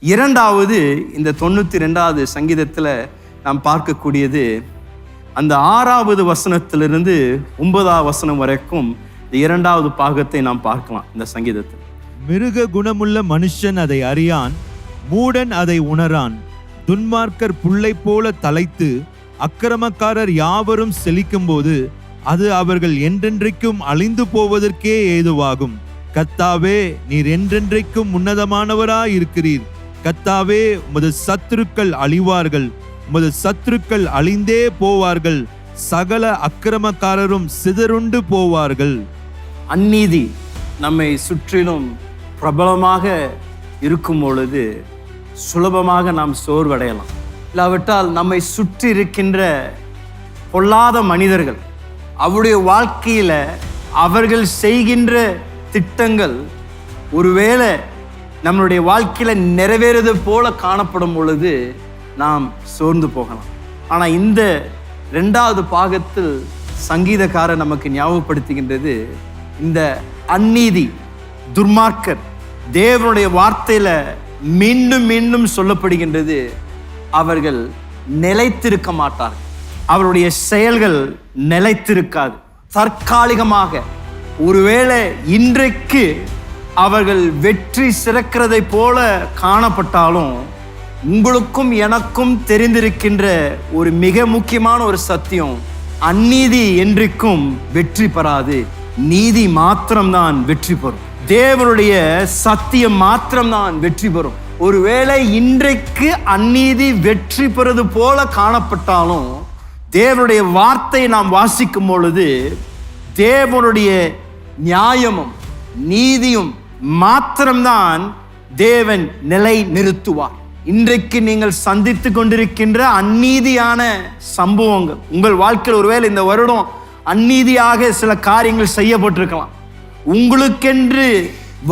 இரண்டாவது, இந்த 92வது சங்கீதத்தில் நாம் பார்க்கக்கூடியது அந்த 6வது வசனத்திலிருந்து 9வது வசனம் வரைக்கும் இந்த இரண்டாவது பாகத்தை நாம் பார்க்கலாம். இந்த சங்கீதத்தில் மிருக குணமுள்ள மனுஷன் அதை அறியான், மூடன் அதை உணரான். துன்மார்க்கர் புல்லை போல தலைத்து அக்கிரமக்காரர் யாவரும் செழிக்கும்போது அது அவர்கள் என்றென்றைக்கும் அழிந்து போவதற்கே ஏதுவாகும். கர்த்தாவே, நீர் என்றென்றைக்கும் உன்னதமானவராயிருக்கிறீர். கர்த்தாவே, உமது சத்துருக்கள் அழிவார்கள், உமது சத்துருக்கள் அழிந்தே போவார்கள். சகல அக்கிரமக்காரரும் சிதறுண்டு போவார்கள். அந்நீதி நம்மை சுற்றிலும் பிரபலமாக இருக்கும் பொழுது சுலபமாக நாம் சோர்வடையலாம். இல்லாவிட்டால் நம்மை சுற்றி இருக்கின்ற பொல்லாத மனிதர்கள், அவருடைய வாழ்க்கையில அவர்கள் செய்கின்ற திட்டங்கள் ஒருவேளை நம்மளுடைய வாழ்க்கையில நிறைவேறது போல காணப்படும் பொழுது நாம் சோர்ந்து போகலாம். ஆனால் இந்த 2வது பாகத்தில் சங்கீதக்காரர் நமக்கு ஞாபகப்படுத்துகின்றது, இந்த அந்நீதி துர்மார்க்கர் தேவனுடைய வார்த்தையில மீண்டும் மீண்டும் சொல்லப்படுகின்றது, அவர்கள் நிலைத்திருக்க மாட்டார்கள். அவருடைய செயல்கள் நிலைத்திருக்காது. தற்காலிகமாக ஒருவேளை இன்றைக்கு அவர்கள் வெற்றி சிறக்கிறதை போல காணப்பட்டாலும், உங்களுக்கும் எனக்கும் தெரிந்திருக்கின்ற ஒரு மிக முக்கியமான ஒரு சத்தியம், அந்நீதி என்றைக்கும் வெற்றி பெறாது. நீதி மாத்திரம்தான் வெற்றி பெறும். தேவனுடைய சத்தியம் மாத்திரம்தான் வெற்றி பெறும். ஒருவேளை இன்றைக்கு அந்நீதி வெற்றி பெறுவது போல காணப்பட்டாலும், தேவனுடைய வார்த்தையை நாம் வாசிக்கும் பொழுது தேவனுடைய நியாயமும் நீதியும் மாத்திரம்தான் தேவன் நிலை நிறுத்துவார். இன்றைக்கு நீங்கள் சந்தித்து கொண்டிருக்கின்ற அந்நீதியான சம்பவங்கள், உங்கள் வாழ்க்கையில் ஒருவேளை இந்த வருடம் அந்நீதியாக சில காரியங்கள் செய்யப்பட்டிருக்கலாம். உங்களுக்கென்று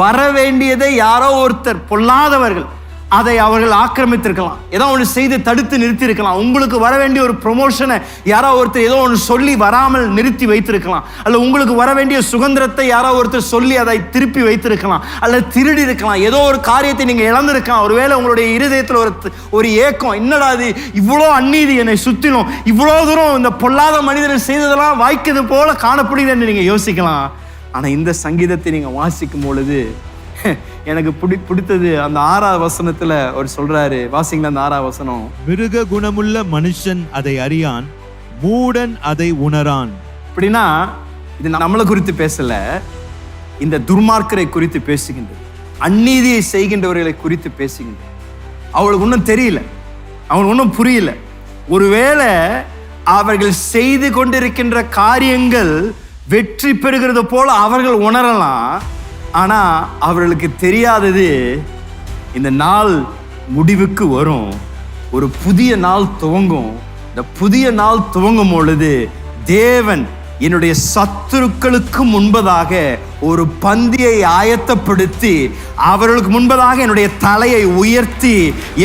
வர வேண்டியதை யாரோ ஒருத்தர் பொல்லாதவர்கள் அதை அவர்கள் ஆக்கிரமித்திருக்கலாம். ஏதோ ஒன்று செய்து தடுத்து நிறுத்தி இருக்கலாம். உங்களுக்கு வர வேண்டிய ஒரு ப்ரொமோஷனை யாரோ ஒருத்தர் ஏதோ ஒன்று சொல்லி வராமல் நிறுத்தி வைத்திருக்கலாம். அல்ல உங்களுக்கு வர வேண்டிய சுதந்திரத்தை யாரோ ஒருத்தர் சொல்லி அதை திருப்பி வைத்திருக்கலாம். அல்லது திருடி இருக்கலாம். ஏதோ ஒரு காரியத்தை நீங்கள் இழந்திருக்கலாம். ஒருவேளை உங்களுடைய இருதயத்தில் ஒரு ஏக்கம், என்னடா இது இவ்வளோ அந்நீதி என்னை சுற்றிலும், இவ்வளோ தூரம் இந்த பொல்லாத மனிதர்கள் செய்ததெல்லாம் வாய்க்கிறது போல காணப்படுகிறது என்று நீங்கள் யோசிக்கலாம். ஆனால் இந்த சங்கீதத்தை நீங்கள் வாசிக்கும் பொழுது எனக்கு பிடித்தது அந்த 6வது வசனத்துல அவர் சொல்றாரு, வாசிங்களா அந்த 6வது வசனம். மிருக குணமுள்ள மனுஷன் அதை அறியான், மூடன் அதை உணரான். அப்படின்னா இது நம்மளை குறித்து பேசல, இந்த துர்மார்க்கரை குறித்து பேசுகின்றது, அந்நீதியை செய்கின்றவர்களை குறித்து பேசுகின்றது. அவளுக்கு ஒன்றும் தெரியல, அவங்களுக்கு ஒன்றும் புரியல. ஒருவேளை அவர்கள் செய்து கொண்டிருக்கின்ற காரியங்கள் வெற்றி பெறுகிறது போல அவர்கள் உணரலாம். ஆனா அவர்களுக்கு தெரியாதது, இந்த நாள் முடிவுக்கு வரும், ஒரு புதிய நாள் துவங்கும். இந்த புதிய நாள் துவங்கும் பொழுது தேவன் என்னுடைய சத்துருக்களுக்கு முன்பதாக ஒரு பந்தியை ஆயத்தப்படுத்தி அவர்களுக்கு முன்பதாக என்னுடைய தலையை உயர்த்தி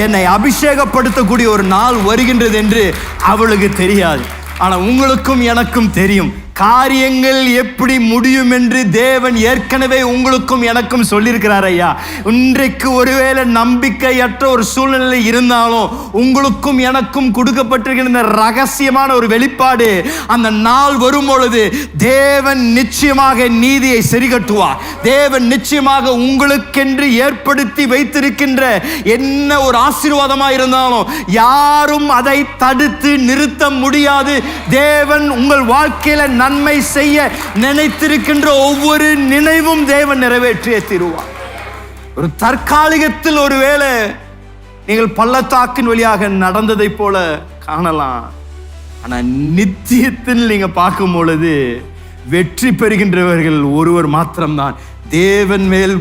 என்னை அபிஷேகப்படுத்தக்கூடிய ஒரு நாள் வருகின்றது என்று அவளுக்கு தெரியாது. ஆனா உங்களுக்கும் எனக்கும் தெரியும். காரியங்கள் எப்படி முடியும் என்று தேவன் ஏற்கனவே உங்களுக்கும் எனக்கும் சொல்லியிருக்கிறார் ஐயா. இன்றைக்கு ஒருவேளை நம்பிக்கையற்ற ஒரு சூழ்நிலை இருந்தாலும் உங்களுக்கும் எனக்கும் கொடுக்கப்பட்டிருக்கிற இந்த ரகசியமான ஒரு வெளிப்பாடு, அந்த நாள் வரும் பொழுது தேவன் நிச்சயமாக நீதியை சரிகட்டுவார். தேவன் நிச்சயமாக உங்களுக்கென்று ஏற்படுத்தி வைத்திருக்கின்ற என்ன ஒரு ஆசீர்வாதமாக இருந்தாலும் யாரும் அதை தடுத்து நிறுத்த முடியாது. தேவன் உங்கள் வாழ்க்கையில நன்மை செய்ய நினைத்திருக்கின்ற ஒவ்வொரு நினைவும் தேவன் நிறைவேற்றியே தீருவார். ஒரு தற்காலிகத்தில் ஒருவேளை நீங்கள் பள்ளத்தாக்கின் வழியாக நடந்ததை போல காணலாம். ஆனா நித்தியத்தில் நீங்க பார்க்கும் பொழுது வெற்றி பெறுகின்றவர்கள் ஒருவர் மாத்திரம்தான். தேவன் மேல்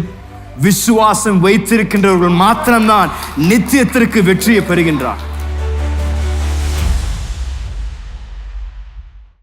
விசுவாசம் வைத்திருக்கின்றவர்கள் மாத்திரம்தான் நித்தியத்திற்கு வெற்றியை பெறுகின்றார்.